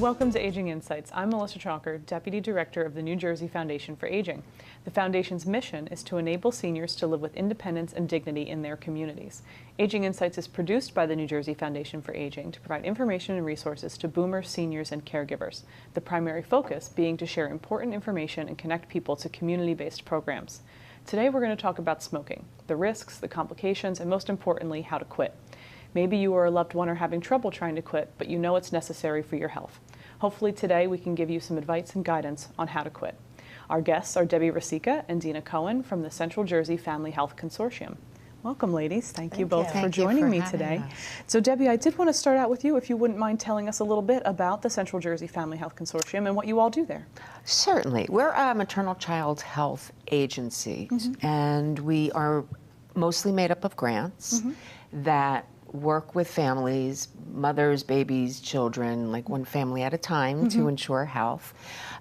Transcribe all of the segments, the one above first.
Welcome to Aging Insights. I'm Melissa Chalker, Deputy Director of the New Jersey Foundation for Aging. The Foundation's mission is to enable seniors to live with independence and dignity in their communities. Aging Insights is produced by the New Jersey Foundation for Aging to provide information and resources to boomers, seniors, and caregivers, the primary focus being to share important information and connect people to community-based programs. Today we're going to talk about smoking, the risks, the complications, and most importantly, how to quit. Maybe you or a loved one are having trouble trying to quit, but you know it's necessary for your health. Hopefully today we can give you some advice and guidance on how to quit. Our guests are Debbie Rasica and Dina Cohen from the Central Jersey Family Health Consortium. Welcome, ladies. Thank you both for joining me today. So Debbie, I did want to start out with you, if you wouldn't mind telling us a little bit about the Central Jersey Family Health Consortium and what you all do there. Certainly. We're a maternal child health agency, and we are mostly made up of grants that work with families, mothers, babies, children, like one family at a time to ensure health.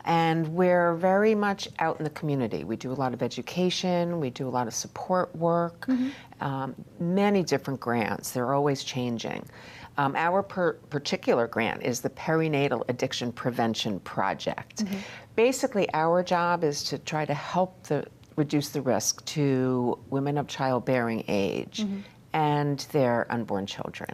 And we're very much out in the community. We do a lot of education, we do a lot of support work, many different grants. They're always changing. Our particular grant is the Perinatal Addiction Prevention Project. Basically, our job is to try to help reduce the risk to women of childbearing age and their unborn children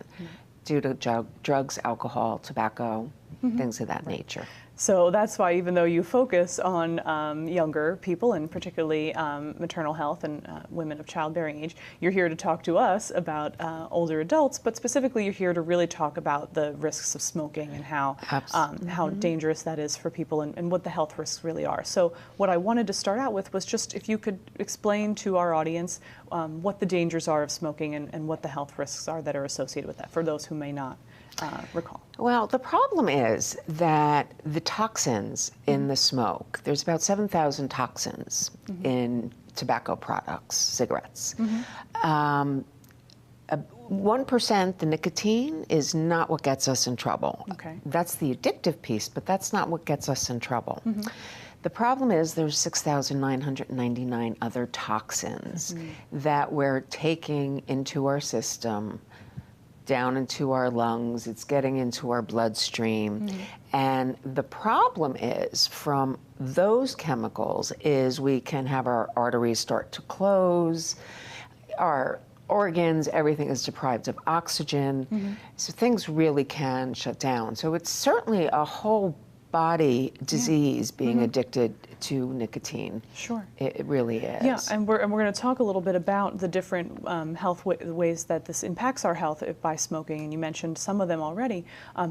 due to drugs, alcohol, tobacco, things of that nature. So that's why, even though you focus on younger people and particularly maternal health and women of childbearing age, you're here to talk to us about older adults, but specifically you're here to really talk about the risks of smoking and how dangerous that is for people and what the health risks really are. So what I wanted to start out with was just if you could explain to our audience what the dangers are of smoking and what the health risks are that are associated with that, for those who may not recall. Well, the problem is that the toxins in the smoke, there's about 7,000 toxins in tobacco products, cigarettes. 1%, the nicotine, is not what gets us in trouble. That's the addictive piece, but that's not what gets us in trouble. The problem is there's 6,999 other toxins that we're taking into our system, down into our lungs, it's getting into our bloodstream. And the problem is from those chemicals is we can have our arteries start to close, our organs, everything is deprived of oxygen, so things really can shut down. So it's certainly a whole body disease being addicted to nicotine. Sure. It really is. Yeah, and we're going to talk a little bit about the different health ways that this impacts our health by smoking, and you mentioned some of them already,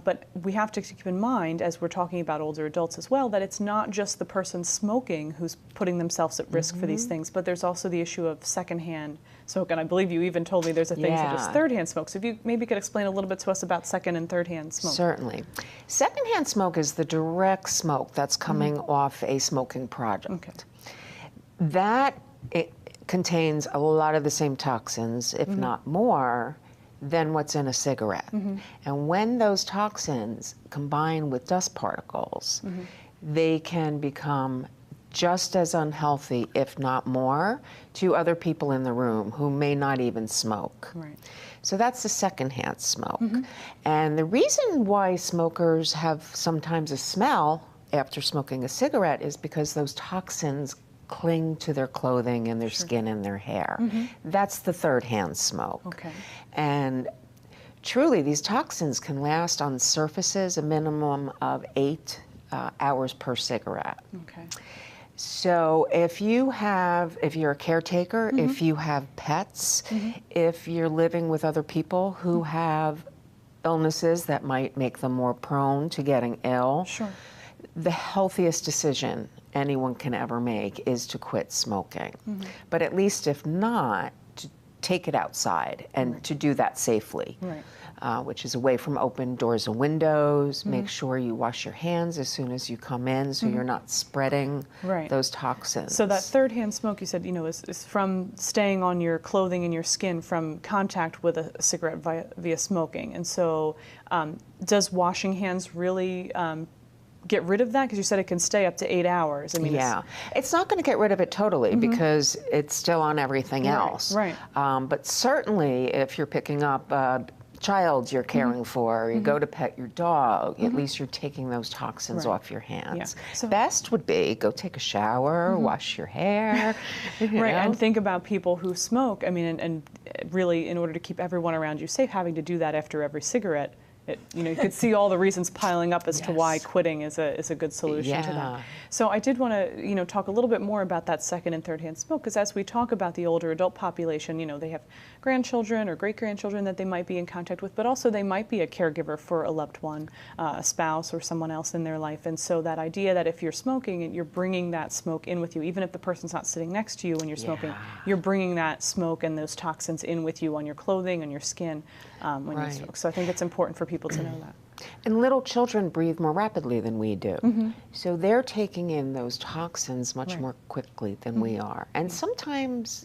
but we have to keep in mind, as we're talking about older adults as well, that it's not just the person smoking who's putting themselves at risk for these things, but there's also the issue of secondhand smoke, and I believe you even told me there's a thing such as third-hand smoke. So if you maybe could explain a little bit to us about second and third-hand smoke. Certainly. Second-hand smoke is the direct smoke that's coming off a smoking product. That it contains a lot of the same toxins, if not more, than what's in a cigarette. And when those toxins combine with dust particles, they can become just as unhealthy, if not more, to other people in the room who may not even smoke. So that's the secondhand smoke. And the reason why smokers have sometimes a smell after smoking a cigarette is because those toxins cling to their clothing and their skin and their hair. That's the third-hand smoke. And truly, these toxins can last on surfaces a minimum of 8 hours per cigarette. So if you're a caretaker, if you have pets, if you're living with other people who have illnesses that might make them more prone to getting ill, the healthiest decision anyone can ever make is to quit smoking. But at least if not, to take it outside and to do that safely. Which is away from open doors and windows. Make sure you wash your hands as soon as you come in so you're not spreading those toxins. So that third-hand smoke, you said, is from staying on your clothing and your skin from contact with a cigarette via smoking. And so does washing hands really get rid of that? Because you said it can stay up to 8 hours. I mean, it's not going to get rid of it totally because it's still on everything else. But certainly, if you're picking up child you're caring for, or you go to pet your dog, at least you're taking those toxins off your hands. Yeah. So, best would be go take a shower, wash your hair. right, know? and think about people who smoke. I mean, and really, in order to keep everyone around you safe, having to do that after every cigarette. You could see all the reasons piling up as to why quitting is a good solution to that. So I did want to, talk a little bit more about that second and third hand smoke, because as we talk about the older adult population, they have grandchildren or great-grandchildren that they might be in contact with, but also they might be a caregiver for a loved one, a spouse or someone else in their life. And so that idea that if you're smoking and you're bringing that smoke in with you, even if the person's not sitting next to you when you're smoking, you're bringing that smoke and those toxins in with you on your clothing and your skin when you smoke. So I think it's important for people to know that. And little children breathe more rapidly than we do. So they're taking in those toxins much more quickly than we are. And sometimes,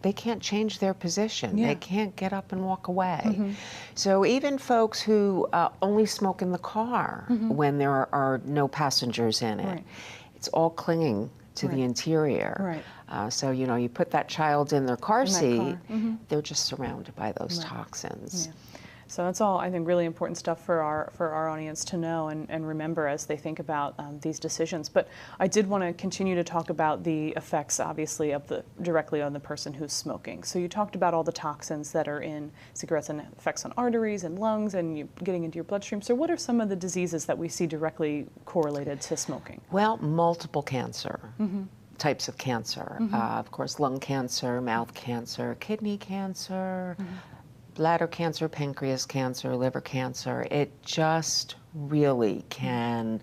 they can't change their position. They can't get up and walk away. So even folks who only smoke in the car when there are no passengers in it, it's all clinging to the interior. So, you put that child in their car seat, they're just surrounded by those toxins. So that's all, I think, really important stuff for our audience to know and remember as they think about these decisions. But I did want to continue to talk about the effects, obviously, directly on the person who's smoking. So you talked about all the toxins that are in cigarettes and effects on arteries and lungs and getting into your bloodstream. So what are some of the diseases that we see directly correlated to smoking? Well, multiple cancer. Types of cancer. Of course, lung cancer, mouth cancer, kidney cancer, bladder cancer, pancreas cancer, liver cancer. It just really can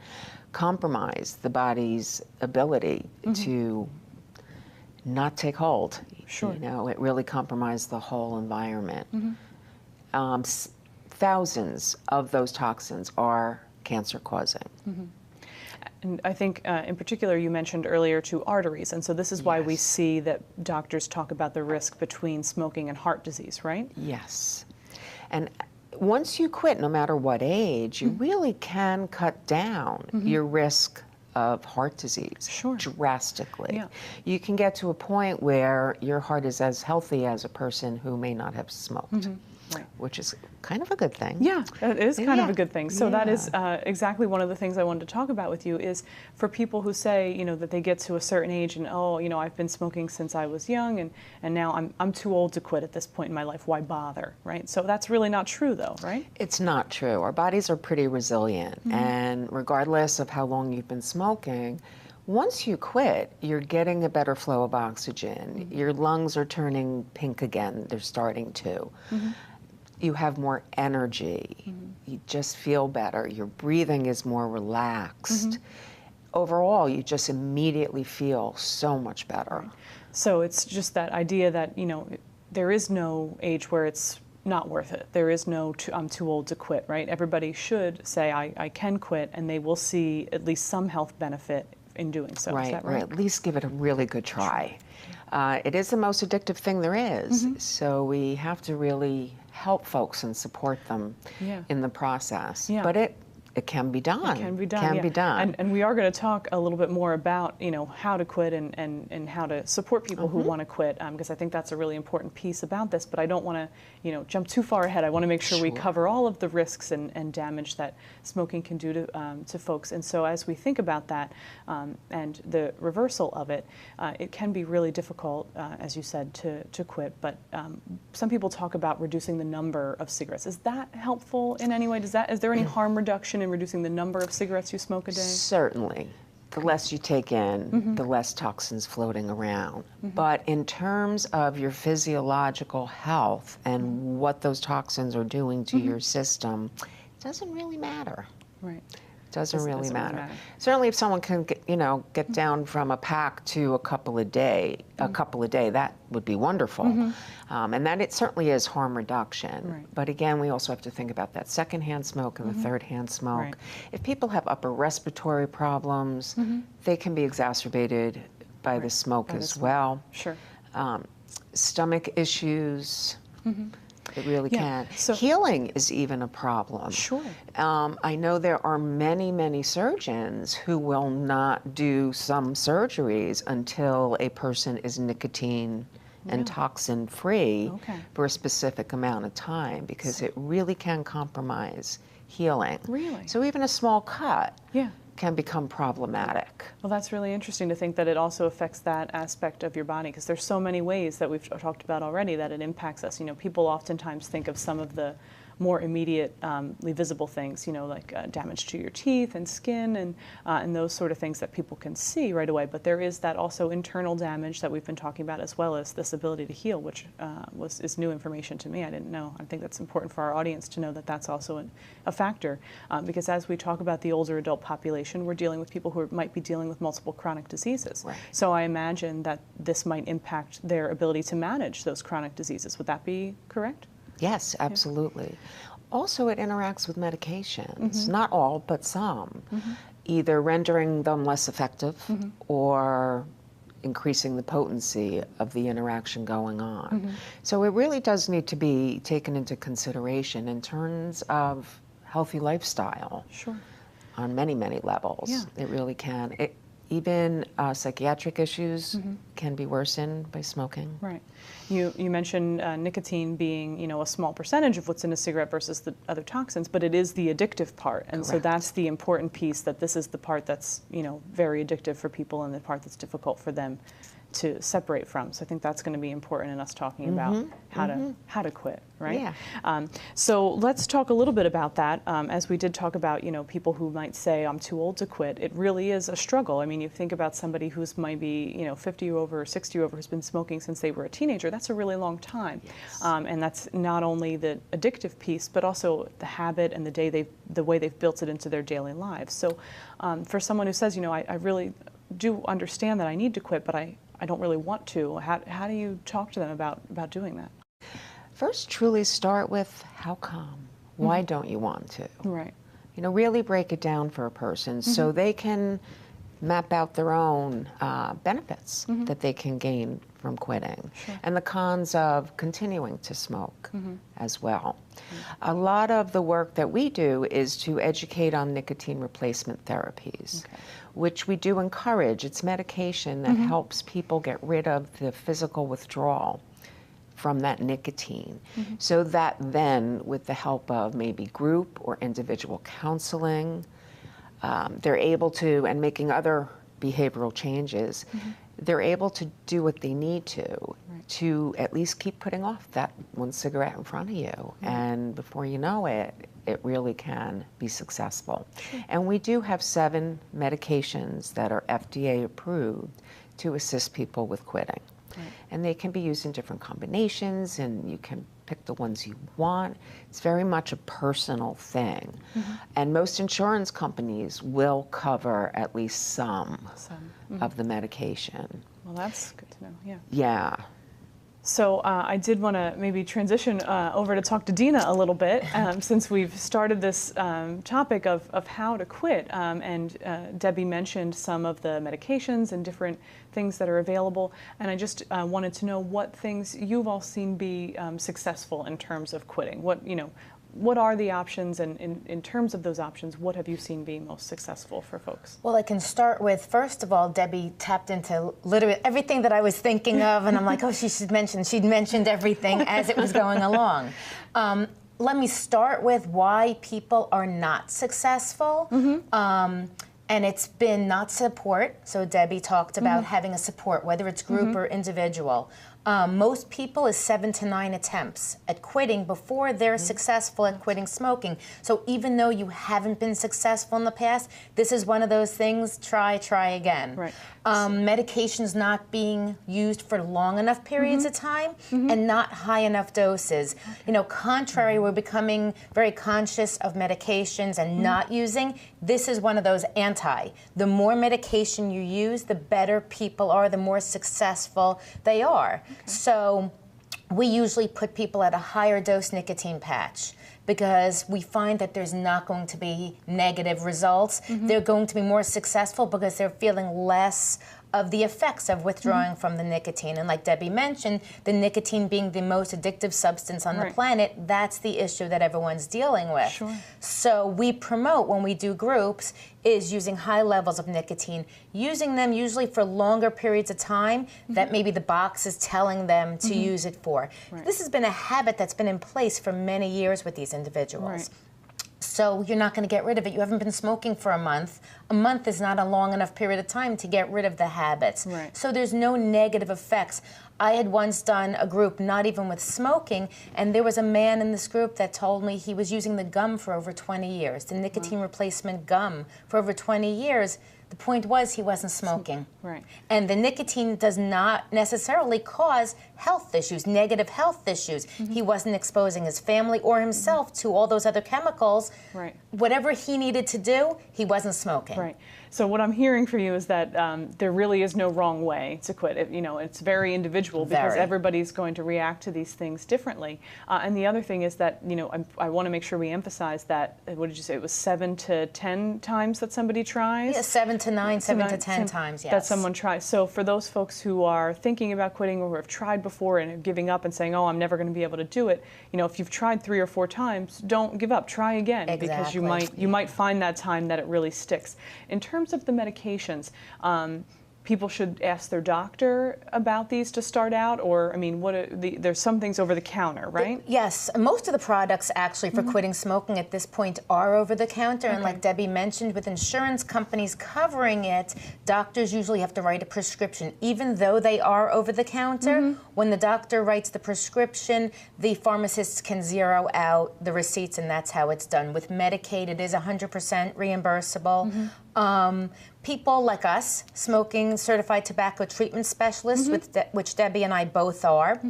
compromise the body's ability to not take hold. It really compromised the whole environment. Thousands of those toxins are cancer causing. And I think, in particular, you mentioned earlier to arteries, and so this is why we see that doctors talk about the risk between smoking and heart disease, right? Yes. And once you quit, no matter what age, you really can cut down your risk of heart disease drastically. You can get to a point where your heart is as healthy as a person who may not have smoked. Which is kind of a good thing. Yeah, it is kind of a good thing. So that is exactly one of the things I wanted to talk about with you is for people who say, that they get to a certain age and, I've been smoking since I was young and now I'm too old to quit at this point in my life. Why bother, right? So that's really not true though, right? It's not true. Our bodies are pretty resilient. And regardless of how long you've been smoking, once you quit, you're getting a better flow of oxygen. Your lungs are turning pink again. They're starting to. You have more energy. You just feel better. Your breathing is more relaxed. Overall, you just immediately feel so much better. So it's just that idea that, there is no age where it's not worth it. There is no I'm too old to quit, right? Everybody should say, I can quit, and they will see at least some health benefit in doing so. Is that right? At least give it a really good try. It is the most addictive thing there is, so we have to really help folks and support them in the process. But it can be done. It can be done. Be done. And we are going to talk a little bit more about how to quit and how to support people who want to quit, because I think that's a really important piece about this. But I don't want to jump too far ahead. I want to make sure we cover all of the risks and damage that smoking can do to folks. And so as we think about that and the reversal of it, it can be really difficult, as you said, to quit. But some people talk about reducing the number of cigarettes. Is that helpful in any way? Is there any harm reduction in reducing the number of cigarettes you smoke a day? Certainly. The less you take in, the less toxins floating around. But in terms of your physiological health and what those toxins are doing to your system, it doesn't really matter. Right. Doesn't really matter. Certainly, if someone can get down from a pack to a couple a day, that would be wonderful. And that it certainly is harm reduction. But again, we also have to think about that secondhand smoke and the third-hand smoke. If people have upper respiratory problems, they can be exacerbated by the smoke as well. Stomach issues. It really can. So, healing is even a problem. I know there are many, many surgeons who will not do some surgeries until a person is nicotine and toxin-free for a specific amount of time, because it really can compromise healing. Really? So even a small cut can become problematic. Well, that's really interesting to think that it also affects that aspect of your body, because there's so many ways that we've talked about already that it impacts us. You know, people oftentimes think of some of the more immediately visible things, you know, like damage to your teeth and skin and those sort of things that people can see right away. But there is that also internal damage that we've been talking about, as well as this ability to heal, which is new information to me. I didn't know. I think that's important for our audience to know that that's also a factor, because as we talk about the older adult population, we're dealing with people who might be dealing with multiple chronic diseases. Right. So I imagine that this might impact their ability to manage those chronic diseases. Would that be correct? Yes, absolutely. Also, it interacts with medications, not all, but some, either rendering them less effective or increasing the potency of the interaction going on. So it really does need to be taken into consideration in terms of healthy lifestyle on many, many levels. It really can. Even psychiatric issues can be worsened by smoking. Right. You mentioned nicotine being, you know, a small percentage of what's in a cigarette versus the other toxins, but it is the addictive part, and so that's the important piece. That this is the part that's, you know, very addictive for people, and the part that's difficult for them to separate from. So I think that's going to be important in us talking about how to quit, right? Yeah. So let's talk a little bit about that. As we did talk about, you know, people who might say, I'm too old to quit. It really is a struggle. I mean, you think about somebody who's maybe, you know, 50 or over or 60 or over, who's been smoking since they were a teenager. That's a really long time. Yes. And that's not only the addictive piece, but also the habit and the way they've built it into their daily lives. So for someone who says, you know, I really do understand that I need to quit, but I don't really want to. How do you talk to them about doing that? First, truly start with how come? Why don't you want to? Right. You know, really break it down for a person so they can map out their own benefits that they can gain from quitting, and the cons of continuing to smoke as well. A lot of the work that we do is to educate on nicotine replacement therapies, which we do encourage. It's medication that helps people get rid of the physical withdrawal from that nicotine, so that then, with the help of maybe group or individual counseling, they're able to, and making other behavioral changes, they're able to do what they need to at least keep putting off that one cigarette in front of you. And before you know it, it really can be successful. And we do have 7 medications that are FDA approved to assist people with quitting. And they can be used in different combinations, and you can pick the ones you want. It's very much a personal thing. And most insurance companies will cover at least some of the medication. Well, that's good to know, yeah. Yeah. So I did want to maybe transition over to talk to Dina a little bit, since we've started this topic of how to quit. And Debbie mentioned some of the medications and different things that are available. And I just wanted to know what things you've all seen be successful in terms of quitting. What are the options, and in terms of those options, what have you seen be most successful for folks? Well, I can start with, first of all, Debbie tapped into literally everything that I was thinking of, and I'm like, oh, she'd mentioned everything as it was going along. Let me start with why people are not successful. And it's been not support. So Debbie talked about having a support, whether it's group or individual. Most people is 7 to 9 attempts at quitting before they're successful at quitting smoking. So even though you haven't been successful in the past, this is one of those things, try again. Right. Medications not being used for long enough periods of time and not high enough doses. You know, contrary, we're becoming very conscious of medications and not using. This is one of those anti. The more medication you use, the better people are, the more successful they are. So we usually put people at a higher dose nicotine patch because we find that there's not going to be negative results. They're going to be more successful because they're feeling less of the effects of withdrawing from the nicotine. And like Debbie mentioned, the nicotine being the most addictive substance on the planet, that's the issue that everyone's dealing with. Sure. So we promote, when we do groups, is using high levels of nicotine, using them usually for longer periods of time that maybe the box is telling them to use it for. This has been a habit that's been in place for many years with these individuals. So you're not going to get rid of it. You haven't been smoking for a month. A month is not a long enough period of time to get rid of the habits. So there's no negative effects. I had once done a group, not even with smoking, and there was a man in this group that told me he was using the gum for over 20 years, the nicotine replacement gum for over 20 years. The point was he wasn't smoking. And the nicotine does not necessarily cause health issues, negative health issues. He wasn't exposing his family or himself to all those other chemicals. Whatever he needed to do, he wasn't smoking. So what I'm hearing from you is that there really is no wrong way to quit. It's very individual because everybody's going to react to these things differently. And the other thing is that, I want to make sure we emphasize that, what did you say, it was 7 to 10 times that somebody tries? Yeah, 7 to 9, 7 to 10 times, yes. That someone tries. So for those folks who are thinking about quitting or who have tried before and are giving up and saying, oh, I'm never going to be able to do it, if you've tried 3 or 4 times, don't give up. Try again, because you might find that time that it really sticks. In terms of the medications, people should ask their doctor about these to start out, or there's some things over the counter, right? Yes, most of the products actually for quitting smoking at this point are over the counter, and like Debbie mentioned, with insurance companies covering it, doctors usually have to write a prescription. Even though they are over the counter, when the doctor writes the prescription, the pharmacists can zero out the receipts, and that's how it's done. With Medicaid, it is 100% reimbursable. People like us, smoking certified tobacco treatment specialists, which Debbie and I both are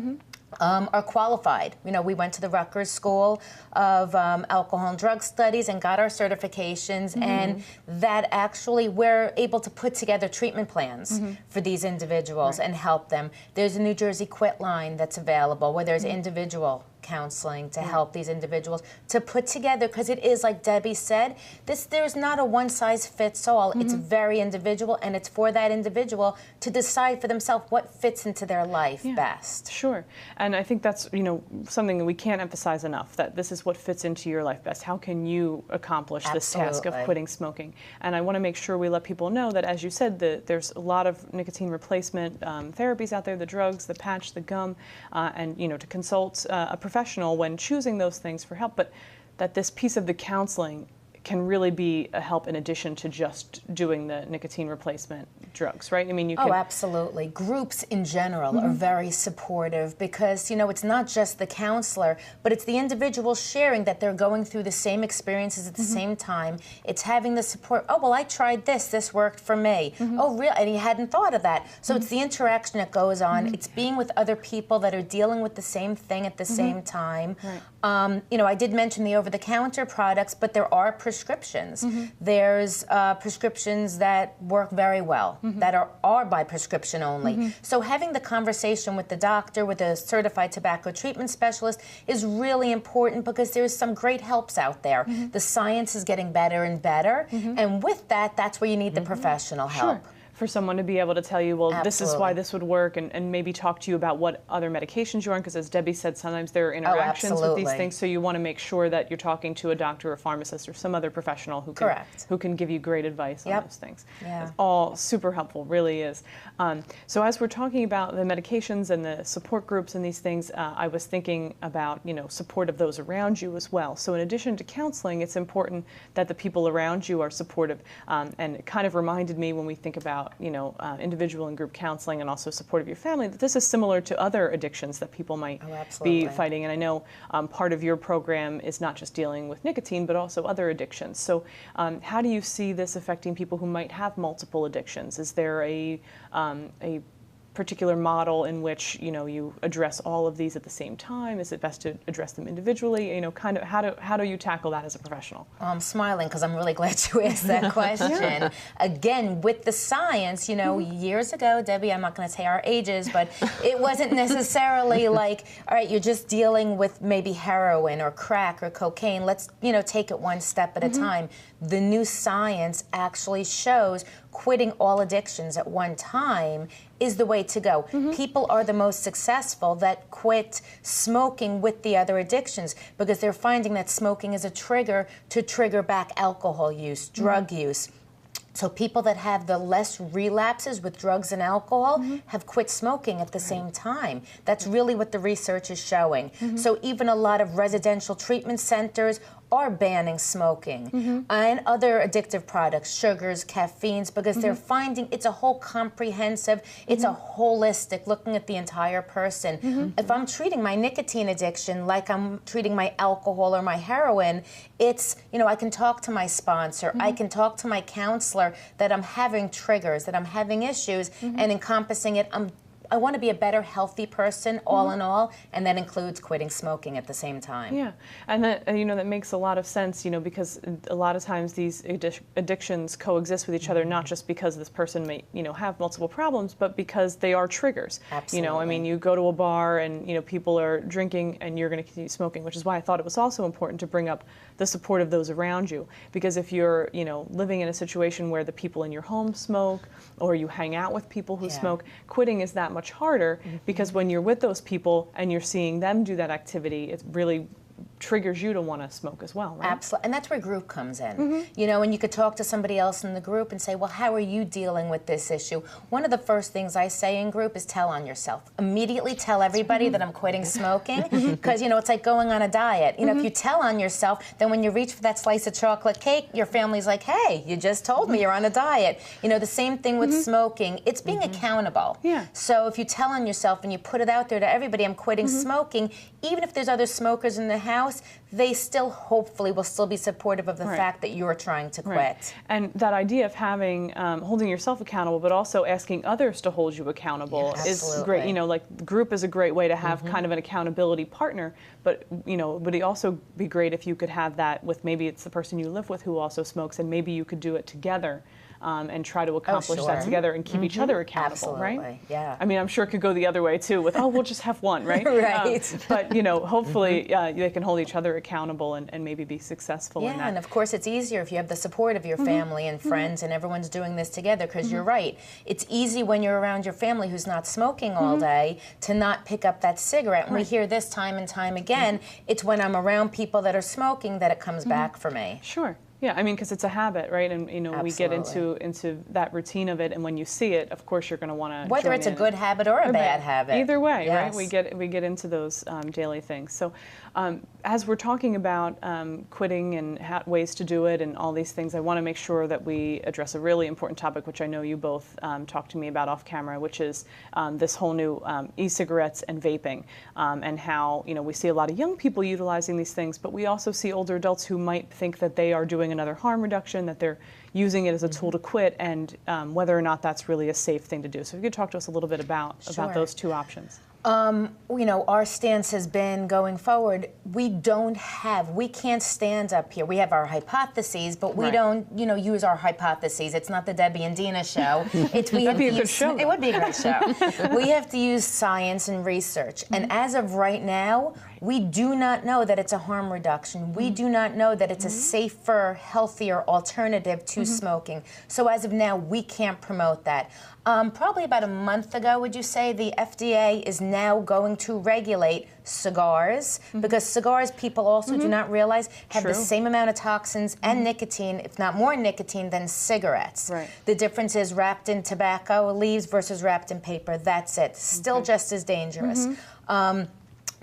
qualified. We went to the Rutgers School of Alcohol and Drug Studies and got our certifications, and that actually we're able to put together treatment plans for these individuals and help them. There's a New Jersey Quit line that's available where there's individual counseling to help these individuals to put together, because it is, like Debbie said, there's not a one-size-fits-all. It's very individual, and it's for that individual to decide for themselves what fits into their life best. Sure. And I think that's, something that we can't emphasize enough, that this is what fits into your life best. How can you accomplish this task of quitting smoking? And I want to make sure we let people know that, as you said, there's a lot of nicotine replacement therapies out there, the drugs, the patch, the gum, and, to consult a professional when choosing those things for help, but that this piece of the counseling can really be a help in addition to just doing the nicotine replacement drugs, right? You can... Oh, absolutely. Groups in general are very supportive because, it's not just the counselor, but it's the individual sharing that they're going through the same experiences at the same time. It's having the support. Oh, well, I tried this worked for me. Oh, really? And you hadn't thought of that. So it's the interaction that goes on. It's being with other people that are dealing with the same thing at the same time. I did mention the over-the-counter products, but there are prescriptions. There's prescriptions that work very well, that are by prescription only. So having the conversation with the doctor, with a certified tobacco treatment specialist, is really important because there's some great helps out there. The science is getting better and better, and with that, that's where you need the professional help. For someone to be able to tell you, well, this is why this would work, and maybe talk to you about what other medications you're on, because as Debbie said, sometimes there are interactions with these things, so you want to make sure that you're talking to a doctor or pharmacist or some other professional who can give you great advice on those things. It's all super helpful, really is. So as we're talking about the medications and the support groups and these things, I was thinking about, support of those around you as well. So in addition to counseling, it's important that the people around you are supportive, and it kind of reminded me when we think about individual and group counseling and also support of your family, that this is similar to other addictions that people might be fighting. And I know part of your program is not just dealing with nicotine, but also other addictions. So how do you see this affecting people who might have multiple addictions? Is there a particular model in which, you know, you address all of these at the same time? Is it best to address them individually? You know, kind of how do you tackle that as a professional? I'm smiling because I'm really glad you asked that question. Yeah. Again, with the science, you know, years ago, Debbie, I'm not going to say our ages, but it wasn't necessarily like, all right, you're just dealing with maybe heroin or crack or cocaine. Let's, you know, take it one step at a time. The new science actually shows quitting all addictions at one time is the way to go. People are the most successful that quit smoking with the other addictions because they're finding that smoking is a trigger to trigger back alcohol use, drug use. So people that have the less relapses with drugs and alcohol have quit smoking at the same time. That's really what the research is showing. So even a lot of residential treatment centers are banning smoking and other addictive products, sugars, caffeines, because they're finding it's a whole comprehensive, it's a holistic, looking at the entire person. If I'm treating my nicotine addiction like I'm treating my alcohol or my heroin, it's, you know, I can talk to my sponsor, I can talk to my counselor that I'm having triggers, that I'm having issues, and encompassing it, I want to be a better, healthy person, all in all, and that includes quitting smoking at the same time. Yeah, and that, you know, that makes a lot of sense, you know, because a lot of times these addictions coexist with each other, not just because this person may, you know, have multiple problems, but because they are triggers. Absolutely. You know, I mean, you go to a bar and, you know, people are drinking and you're going to continue smoking, which is why I thought it was also important to bring up the support of those around you. Because if you're, you know, living in a situation where the people in your home smoke, or you hang out with people who smoke, quitting is that much harder, because when you're with those people and you're seeing them do that activity, it really triggers you to want to smoke as well, right? Absolutely, and that's where group comes in. You know, and you could talk to somebody else in the group and say, well, how are you dealing with this issue? One of the first things I say in group is tell on yourself. Immediately tell everybody that I'm quitting smoking, because, you know, it's like going on a diet. You know, if you tell on yourself, then when you reach for that slice of chocolate cake, your family's like, hey, you just told me you're on a diet. You know, the same thing with smoking. It's being accountable. Yeah. So if you tell on yourself and you put it out there to everybody, I'm quitting smoking, even if there's other smokers in the house, they still hopefully will still be supportive of the fact that you're trying to quit. Right. And that idea of having, holding yourself accountable, but also asking others to hold you accountable is great. You know, like the group is a great way to have kind of an accountability partner, but, you know, would it also be great if you could have that with maybe it's the person you live with who also smokes, and maybe you could do it together. And try to accomplish that together and keep each other accountable, right? Yeah. I mean, I'm sure it could go the other way too, with we'll just have one, right? Right. But you know, hopefully they can hold each other accountable and maybe be successful in that. Yeah, and of course it's easier if you have the support of your family and friends and everyone's doing this together, because you're right. It's easy when you're around your family who's not smoking all day to not pick up that cigarette. And we hear this time and time again. It's when I'm around people that are smoking that it comes back for me. Sure. Yeah, I mean, because it's a habit, right? And you know, we get into that routine of it, and when you see it, of course, you're going to want to. Whether it's a good habit or a bad habit. Either way, right? We get into those daily things. So, as we're talking about quitting and ways to do it and all these things, I want to make sure that we address a really important topic, which I know you both talked to me about off camera, which is this whole new e-cigarettes and vaping, and how, you know, we see a lot of young people utilizing these things, but we also see older adults who might think that they are doing another harm reduction, that they're using it as a tool to quit, and whether or not that's really a safe thing to do. So if you could talk to us a little bit about those two options. You know, our stance has been going forward, we can't stand up here. We have our hypotheses, but we don't, you know, use our hypotheses. It's not the Debbie and Dina show. That'd be a good show. It would be a great show. We have to use science and research. And as of right now, we do not know that it's a harm reduction. We do not know that it's a safer, healthier alternative to smoking. So as of now, we can't promote that. Probably about a month ago, would you say, the FDA is now going to regulate cigars, because cigars, people also do not realize, have the same amount of toxins and nicotine, if not more nicotine, than cigarettes. Right. The difference is wrapped in tobacco leaves versus wrapped in paper. That's it. Still just as dangerous.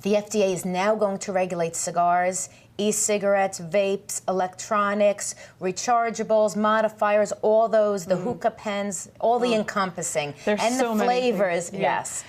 The FDA is now going to regulate cigars e-cigarettes, vapes, electronics, rechargeables, modifiers, all those, the hookah pens, all the encompassing. There's and so the many flavors, things. Yeah. yes.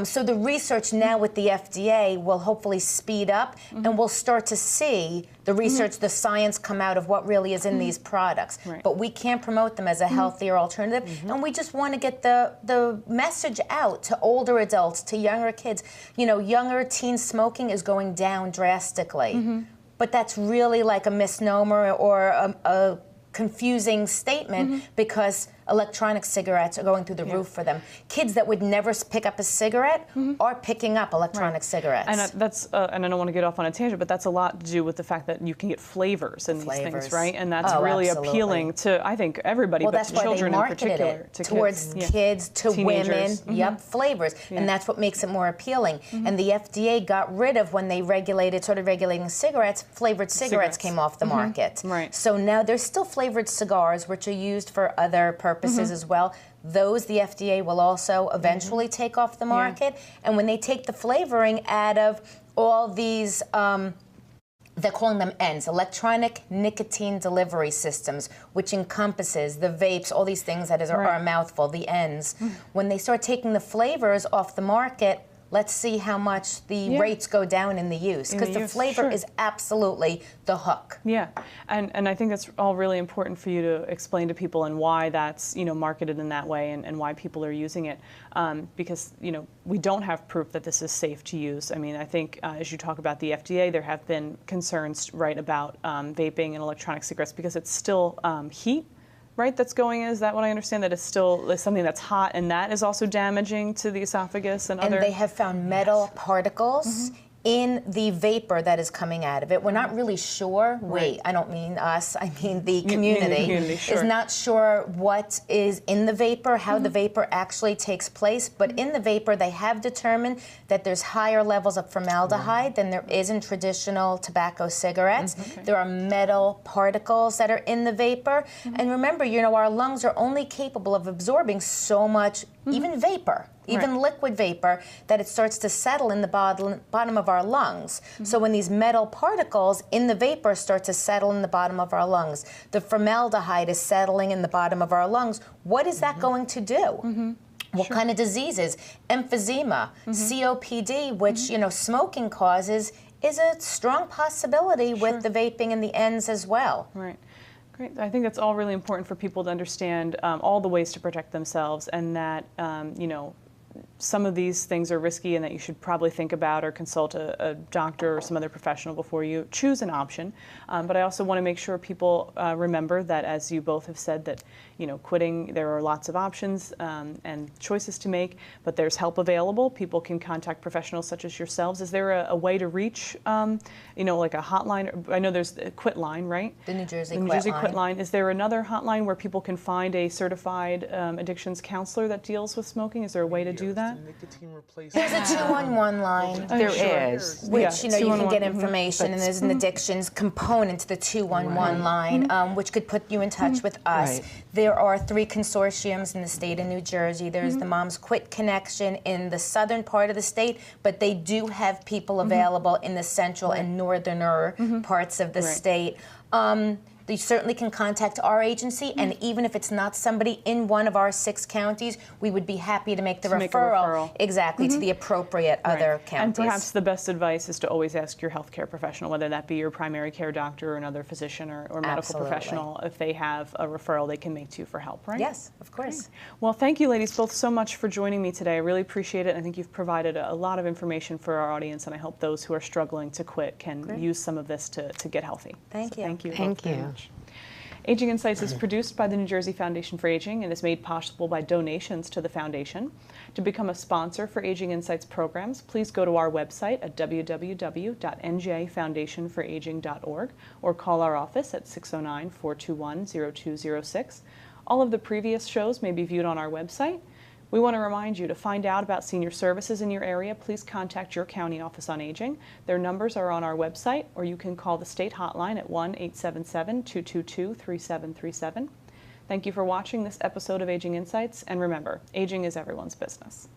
So the research now with the FDA will hopefully speed up, and we'll start to see the research, the science come out of what really is in these products. Right. But we can't promote them as a healthier alternative, and we just want to get the message out to older adults, to younger kids. You know, younger teen smoking is going down drastically. But that's really like a misnomer or a confusing statement because electronic cigarettes are going through the roof for them. Kids that would never pick up a cigarette are picking up electronic cigarettes. And that's and I don't want to get off on a tangent, but that's a lot to do with the fact that you can get flavors in these things, right? And that's really appealing to, I think, everybody, but to children in particular. To towards kids, to teenagers. women, flavors. And that's what makes it more appealing. And the FDA got rid of, when they started regulating cigarettes, flavored cigarettes came off the market. Right. So now there's still flavored cigars, which are used for other purposes as well. Those the FDA will also eventually take off the market. And when they take the flavoring out of all these, they're calling them ENDS, electronic nicotine delivery systems, which encompasses the vapes, all these things that are a mouthful, the ENDS. When they start taking the flavors off the market, let's see how much the rates go down in the use, because the flavor is absolutely the hook. Yeah, and I think that's all really important for you to explain to people, and why that's, you know, marketed in that way, and why people are using it, because, you know, we don't have proof that this is safe to use. I mean, I think as you talk about the FDA, there have been concerns, right, about vaping and electronic cigarettes, because it's still heat. Right, that's going in. Is that what I understand? That it's still something that's hot, and that is also damaging to the esophagus and other. And they have found metal particles in the vapor that is coming out of it. We're not really sure. I don't mean us, I mean the community. Is not sure what is in the vapor, how the vapor actually takes place, but in the vapor they have determined that there's higher levels of formaldehyde than there is in traditional tobacco cigarettes. There are metal particles that are in the vapor. And remember, you know, our lungs are only capable of absorbing so much, even vapor. Even liquid vapor, that it starts to settle in the bottom of our lungs. So when these metal particles in the vapor start to settle in the bottom of our lungs, the formaldehyde is settling in the bottom of our lungs, what is that going to do? What kind of diseases? Emphysema, COPD, which, you know, smoking causes, is a strong possibility with the vaping and the ENDS as well. Right. Great. I think that's all really important for people to understand, all the ways to protect themselves, and that, you know, some of these things are risky, and that you should probably think about or consult a doctor or some other professional before you choose an option. But I also want to make sure people remember that, as you both have said, that, you know, quitting, there are lots of options and choices to make, but there's help available. People can contact professionals such as yourselves. Is there a way to reach, you know, like a hotline? I know there's a Quit line, right? The New Jersey Quit line. Is there another hotline where people can find a certified addictions counselor that deals with smoking? Is there a way to do that? There's a 211 line. There is. Which, you know, you can get information, and there's an addictions component to the 211 line, which could put you in touch with us. There are 3 consortiums in the state of New Jersey. There's the Moms Quit Connection in the southern part of the state, but they do have people available in the central and northerner parts of the state. You certainly can contact our agency, and even if it's not somebody in one of our 6 counties, we would be happy to make the referral exactly to the appropriate other counties. And perhaps the best advice is to always ask your healthcare professional, whether that be your primary care doctor or another physician or medical professional. If they have a referral they can make to you for help, right? Yes, of course. Well, thank you, ladies, both so much for joining me today. I really appreciate it. I think you've provided a lot of information for our audience, and I hope those who are struggling to quit can use some of this to get healthy. Thank you. Thank you. Thank you. Aging Insights is produced by the New Jersey Foundation for Aging and is made possible by donations to the foundation. To become a sponsor for Aging Insights programs, please go to our website at www.njfoundationforaging.org or call our office at 609-421-0206. All of the previous shows may be viewed on our website. We want to remind you, to find out about senior services in your area, please contact your county office on aging. Their numbers are on our website, or you can call the state hotline at 1-877-222-3737. Thank you for watching this episode of Aging Insights, and remember, aging is everyone's business.